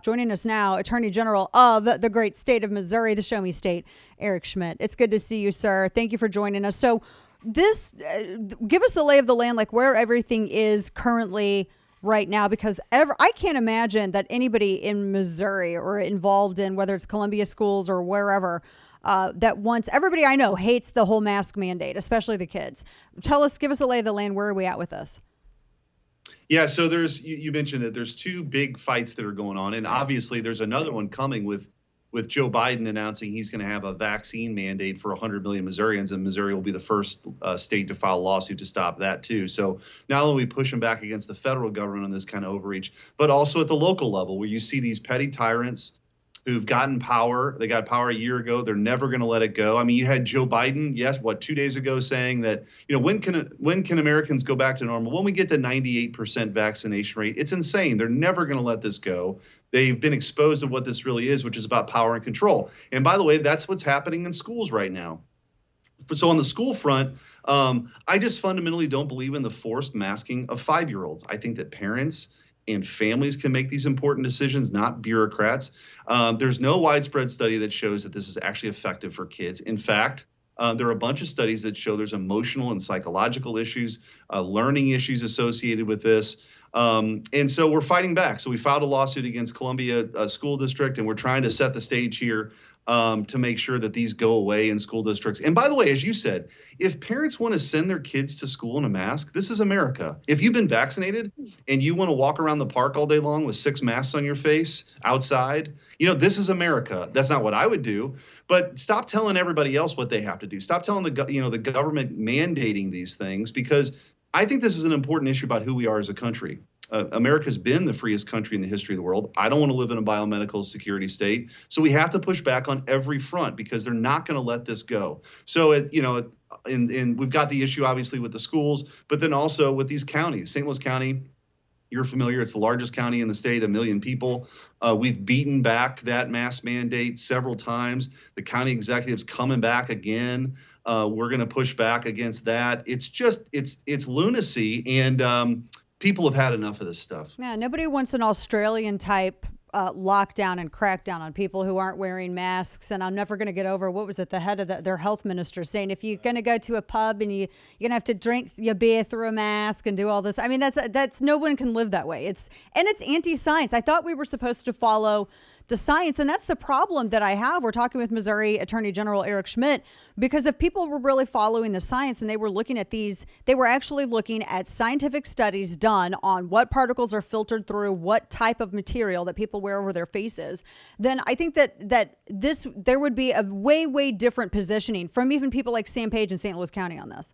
Joining us now, Attorney General of the great state of Missouri, the Show Me State, Eric Schmitt. It's good to see you, sir. Thank you for joining us. So, give us the lay of the land, like where everything is currently right now, because I can't imagine that anybody in Missouri or involved in whether it's Columbia schools or wherever that wants, everybody I know hates the whole mask mandate, especially the kids. Give us the lay of the land. Where are we at with this? Yeah, so you mentioned that there's two big fights that are going on, and obviously there's another one coming with Joe Biden announcing he's going to have a vaccine mandate for 100 million Missourians, and Missouri will be the first state to file a lawsuit to stop that too. So not only are we pushing back against the federal government on this kind of overreach, but also at the local level where you see these petty tyrants who've gotten power. They got power a year ago. They're never going to let it go. I mean, you had Joe Biden, 2 days ago saying that, when can Americans go back to normal? When we get to 98% vaccination rate. It's insane. They're never going to let this go. They've been exposed to what this really is, which is about power and control. And by the way, that's what's happening in schools right now. So on the school front, I just fundamentally don't believe in the forced masking of 5-year-olds. I think that parents and families can make these important decisions, not bureaucrats. There's no widespread study that shows that this is actually effective for kids. In fact, there are a bunch of studies that show there's emotional and psychological issues, learning issues associated with this. And so we're fighting back. So we filed a lawsuit against Columbia School District, and we're trying to set the stage here to make sure that these go away in school districts. And by the way, as you said, if parents want to send their kids to school in a mask, this is America. If you've been vaccinated and you want to walk around the park all day long with 6 masks on your face outside, this is America. That's not what I would do. But stop telling everybody else what they have to do. Stop telling the government mandating these things, because I think this is an important issue about who we are as a country. America's been the freest country in the history of the world. I don't want to live in a biomedical security state. So we have to push back on every front because they're not going to let this go. So, and we've got the issue, obviously, with the schools, but then also with these counties. St. Louis County, you're familiar. It's the largest county in the state, 1 million people. We've beaten back that mask mandate several times. The county executive's coming back again. We're going to push back against that. It's just, it's lunacy. And, people have had enough of this stuff. Yeah, nobody wants an Australian type lockdown and crackdown on people who aren't wearing masks. And I'm never going to get over, what was it, the head of their health minister saying, if you're going to go to a pub and you're going to have to drink your beer through a mask and do all this. I mean, that's no one can live that way. It's anti-science. I thought we were supposed to follow the science. And that's the problem that I have. We're talking with Missouri Attorney General Eric Schmitt, because if people were really following the science and they were looking at they were actually looking at scientific studies done on what particles are filtered through what type of material that people wear over their faces, then I think that there would be a way, way different positioning from even people like Sam Page in St. Louis County on this.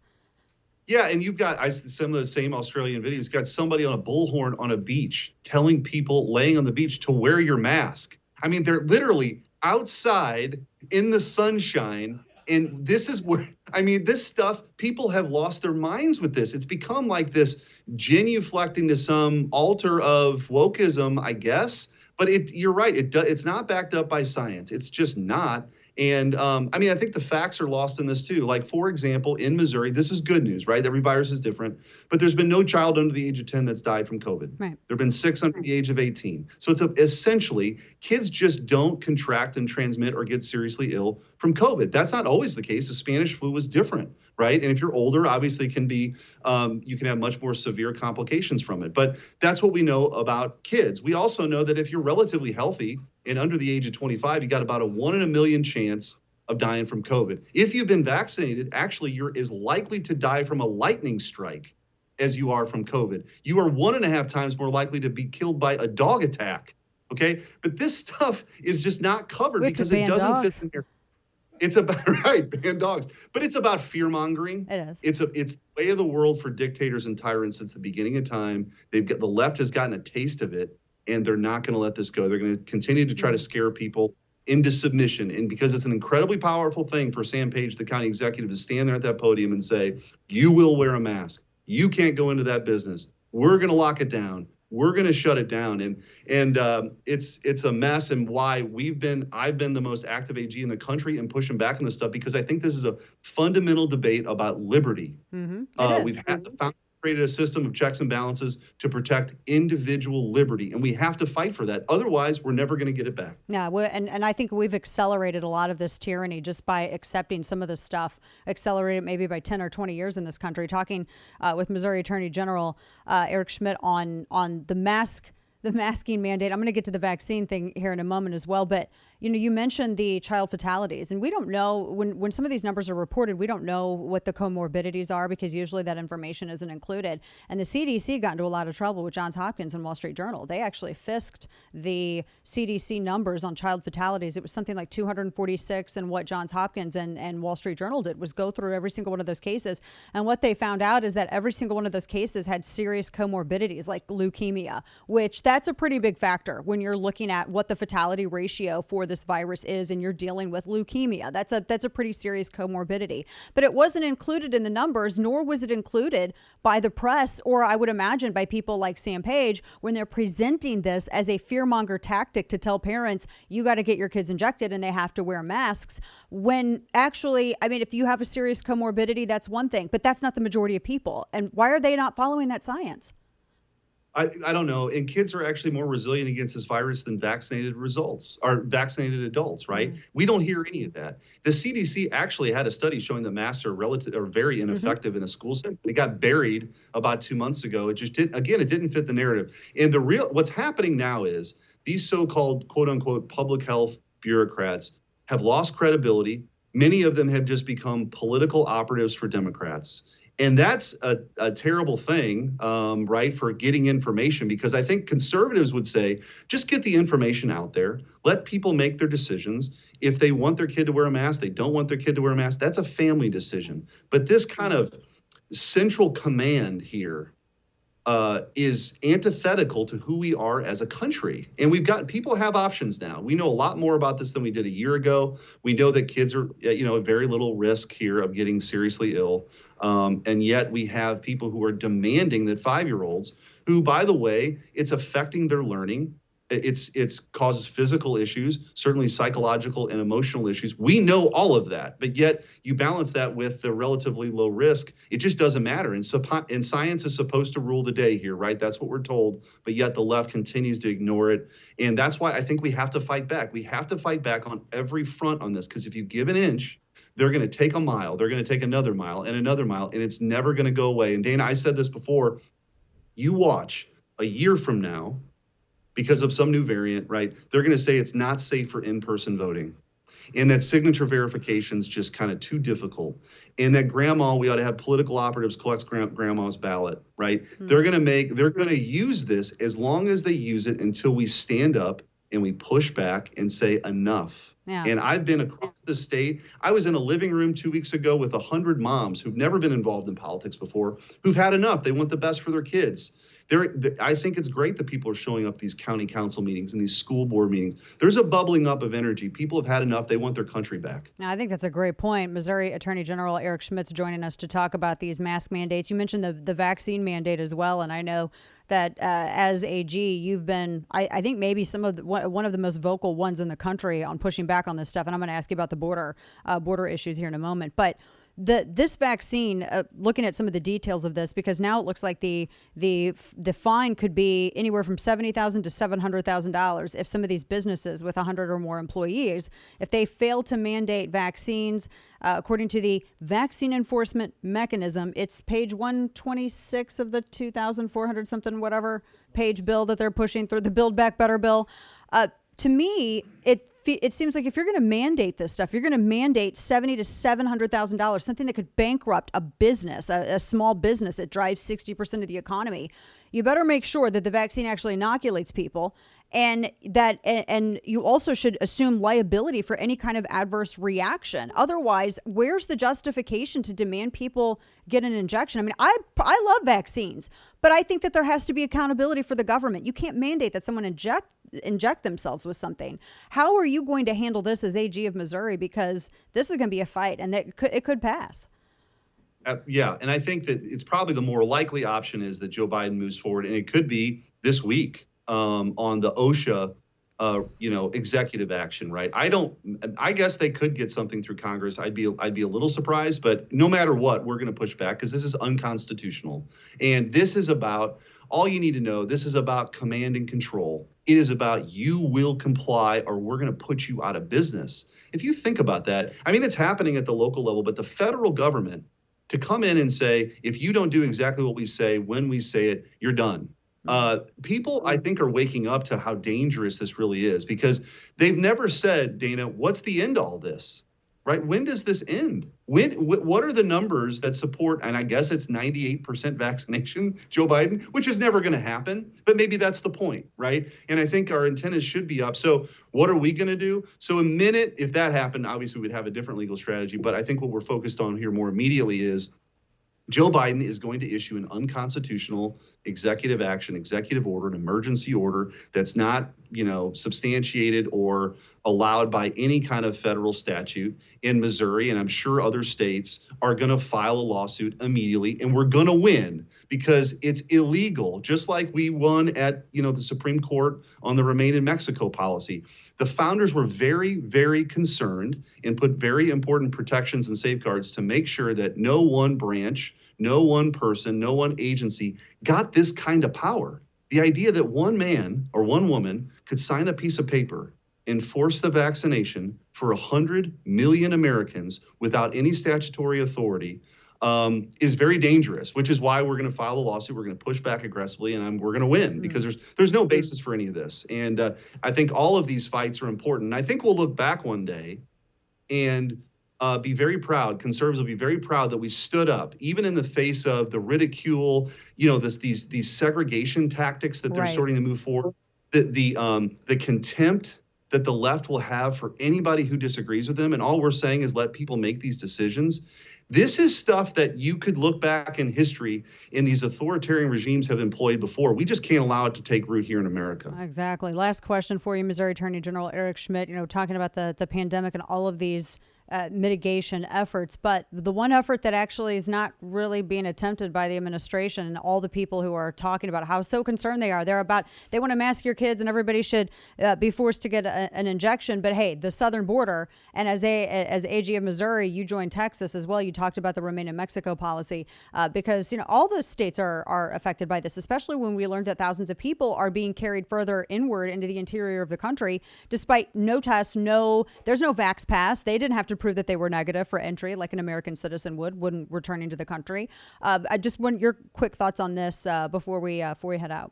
Yeah, and you've got some of the same Australian videos. You've got somebody on a bullhorn on a beach telling people laying on the beach to wear your mask. I mean, they're literally outside in the sunshine. And this is where, this stuff, people have lost their minds with this. It's become like this genuflecting to some altar of wokeism, I guess. But you're right. It's not backed up by science. It's just not. And I think the facts are lost in this too. Like, for example, in Missouri, this is good news, right? Every virus is different, but there's been no child under the age of 10 that's died from COVID. Right. There have been 6 under the age of 18. So it's essentially kids just don't contract and transmit or get seriously ill from COVID. That's not always the case. The Spanish flu was different, right? And if you're older, obviously you can have much more severe complications from it. But that's what we know about kids. We also know that if you're relatively healthy and under the age of 25, you got about a 1 in a million chance of dying from COVID. If you've been vaccinated, actually you're as likely to die from a lightning strike as you are from COVID. You are 1.5 times more likely to be killed by a dog attack. Okay. But this stuff is just not covered because it doesn't fit in here. It's about, right, ban dogs. But it's about fear mongering. It is. It's the way of the world for dictators and tyrants since the beginning of time. The left has gotten a taste of it, and they're not going to let this go. They're going to continue to try to scare people into submission. And because it's an incredibly powerful thing for Sam Page, the county executive, to stand there at that podium and say, you will wear a mask. You can't go into that business. We're going to lock it down. We're going to shut it down. And it's a mess, and why I've been the most active AG in the country in pushing back on this stuff, because I think this is a fundamental debate about liberty. Mm-hmm. We've had the founding created a system of checks and balances to protect individual liberty, and we have to fight for that. Otherwise, we're never going to get it back. Yeah, and I think we've accelerated a lot of this tyranny just by accepting some of this stuff, accelerated maybe by 10 or 20 years in this country. Talking with Missouri Attorney General Eric Schmitt on the masking mandate. I'm going to get to the vaccine thing here in a moment as well, but you mentioned the child fatalities, and we don't know when some of these numbers are reported, we don't know what the comorbidities are because usually that information isn't included. And the CDC got into a lot of trouble with Johns Hopkins and Wall Street Journal. They actually fisked the CDC numbers on child fatalities. It was something like 246, and what Johns Hopkins and Wall Street Journal did was go through every single one of those cases. And what they found out is that every single one of those cases had serious comorbidities like leukemia, which that's a pretty big factor when you're looking at what the fatality ratio for this virus is and you're dealing with leukemia. That's a pretty serious comorbidity. But it wasn't included in the numbers, nor was it included by the press, or I would imagine by people like Sam Page, when they're presenting this as a fearmonger tactic to tell parents, you got to get your kids injected and they have to wear masks. When actually, I mean, if you have a serious comorbidity, that's one thing, but that's not the majority of people. And why are they not following that science? I don't know. And kids are actually more resilient against this virus than vaccinated adults, right? Mm-hmm. We don't hear any of that. The CDC actually had a study showing that masks are very ineffective in a school setting. It got buried about 2 months ago. It just didn't, again, it didn't fit the narrative. And what's happening now is these so-called quote unquote public health bureaucrats have lost credibility. Many of them have just become political operatives for Democrats. And that's a terrible thing, right, for getting information, because I think conservatives would say, just get the information out there. Let people make their decisions. If they want their kid to wear a mask, they don't want their kid to wear a mask. That's a family decision. But this kind of central command here is antithetical to who we are as a country. And people have options now. We know a lot more about this than we did a year ago. We know that kids are, at very little risk here of getting seriously ill. And yet we have people who are demanding that 5-year-olds who, by the way, it's affecting their learning. It's causes physical issues, certainly psychological and emotional issues. We know all of that, but yet you balance that with the relatively low risk. It just doesn't matter. And science is supposed to rule the day here, right? That's what we're told, but yet the left continues to ignore it. And that's why I think we have to fight back. We have to fight back on every front on this, because if you give an inch, they're going to take a mile, they're going to take another mile, and it's never going to go away. And Dana, I said this before, you watch a year from now, because of some new variant, right, they're going to say it's not safe for in-person voting, and that signature verification is just kind of too difficult, and that we ought to have political operatives collect grandma's ballot, right? Mm-hmm. They're going to use this as long as they use it until we stand up and we push back and say enough. Yeah. And I've been across the state. I was in a living room 2 weeks ago with 100 moms who've never been involved in politics before, who've had enough. They want the best for their kids. I think it's great that people are showing up these county council meetings and these school board meetings. There's a bubbling up of energy. People have had enough. They want their country back. Now, I think that's a great point. Missouri Attorney General Eric Schmitt's joining us to talk about these mask mandates. You mentioned the vaccine mandate as well, and I know that as AG, you've been, I think maybe one of the most vocal ones in the country on pushing back on this stuff. And I'm going to ask you about the border issues here in a moment. But this vaccine, looking at some of the details of this, because now it looks like the fine could be anywhere from $70,000 to $700,000 if some of these businesses with 100 or more employees, if they fail to mandate vaccines, according to the Vaccine Enforcement Mechanism, it's page 126 of the 2,400 something whatever page bill that they're pushing through, the Build Back Better bill. To me, it seems like if you're going to mandate this stuff, you're going to mandate $70,000 to $700,000, something that could bankrupt a business, a small business that drives 60% of the economy. You better make sure that the vaccine actually inoculates people, and you also should assume liability for any kind of adverse reaction. Otherwise, where's the justification to demand people get an injection? I mean, I love vaccines, but I think that there has to be accountability for the government. You can't mandate that someone inject themselves with something. How are you going to handle this as AG of Missouri? Because this is going to be a fight, and it could pass. Yeah, and I think that it's probably the more likely option is that Joe Biden moves forward, and it could be this week on the OSHA executive action, right? I guess they could get something through Congress. I'd be a little surprised, but no matter what, we're going to push back because this is unconstitutional. And this is about, all you need to know, this is about command and control. It is about you will comply or we're going to put you out of business. If you think about that, I mean, it's happening at the local level, but the federal government to come in and say, if you don't do exactly what we say, when we say it, you're done. People, I think, are waking up to how dangerous this really is because they've never said, Dana, what's the end to all this, right? When does this end? What are the numbers that support, and I guess it's 98% vaccination, Joe Biden, which is never going to happen, but maybe that's the point, right? And I think our antennas should be up. So what are we going to do? So a minute, if that happened, obviously we would have a different legal strategy, but I think what we're focused on here more immediately is Joe Biden is going to issue an unconstitutional executive action, executive order, an emergency order that's not, substantiated or allowed by any kind of federal statute in Missouri. And I'm sure other states are going to file a lawsuit immediately, and we're going to win because it's illegal, just like we won at, the Supreme Court on the Remain in Mexico policy. The founders were very, very concerned and put very important protections and safeguards to make sure that no one branch, no one person, no one agency got this kind of power. The idea that one man or one woman could sign a piece of paper and force the vaccination for 100 million Americans without any statutory authority is very dangerous, which is why we're going to file a lawsuit. We're going to push back aggressively, and we're going to win because there's no basis for any of this. And I think all of these fights are important. And I think we'll look back one day and be very proud. Conservatives will be very proud that we stood up, even in the face of the ridicule, these segregation tactics that they're starting to move forward, the contempt that the left will have for anybody who disagrees with them. And all we're saying is let people make these decisions. This is stuff that you could look back in history and these authoritarian regimes have employed before. We just can't allow it to take root here in America. Exactly. Last question for you, Missouri Attorney General Eric Schmitt, talking about the pandemic and all of these mitigation efforts, but the one effort that actually is not really being attempted by the administration and all the people who are talking about how so concerned they are. They want to mask your kids and everybody should be forced to get an injection. But hey, the southern border, and as AG of Missouri, you joined Texas as well. You talked about the Remain in Mexico policy because all the states are affected by this, especially when we learned that thousands of people are being carried further inward into the interior of the country, despite no tests, there's no Vax Pass. They didn't have to prove that they were negative for entry like an American citizen would when returning to the country. I just want your quick thoughts on this before we head out.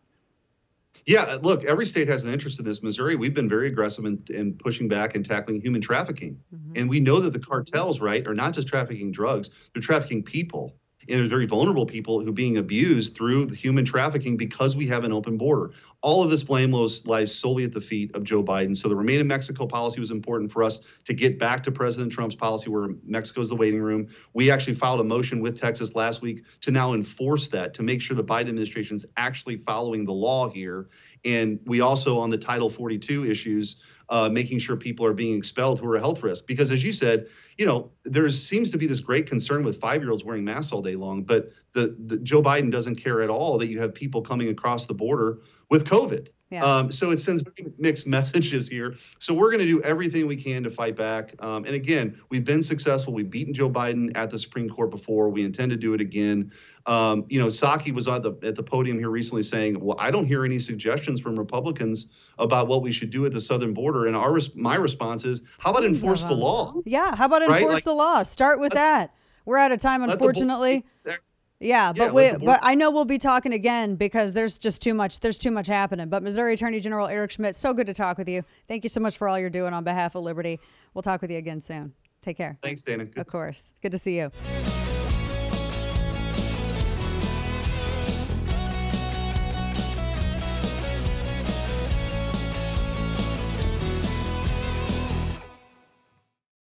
Yeah, look, every state has an interest in this. Missouri, we've been very aggressive in pushing back and tackling human trafficking. Mm-hmm. And we know that the cartels, right, are not just trafficking drugs, they're trafficking people. And there's very vulnerable people who are being abused through the human trafficking because we have an open border. All of this blame lies solely at the feet of Joe Biden. So the Remain in Mexico policy was important for us to get back to President Trump's policy where Mexico's the waiting room. We actually filed a motion with Texas last week to now enforce that, to make sure the Biden administration is actually following the law here. And we also, on the Title 42 issues, making sure people are being expelled who are a health risk. Because as you said, there seems to be this great concern with 5-year-olds wearing masks all day long, but the Joe Biden doesn't care at all that you have people coming across the border with COVID. Yeah. So it sends very mixed messages here. So we're going to do everything we can to fight back. And again, we've been successful. We've beaten Joe Biden at the Supreme Court before. We intend to do it again. Psaki was at the podium here recently saying, well, I don't hear any suggestions from Republicans about what we should do at the southern border. And my response is, how about enforce the law? Yeah, how about enforce the law? Start with that. We're out of time, unfortunately. Yeah, but I know we'll be talking again because there's just too much. There's too much happening. But Missouri Attorney General Eric Schmitt, so good to talk with you. Thank you so much for all you're doing on behalf of Liberty. We'll talk with you again soon. Take care. Thanks, Dana. Of course. Good to see you.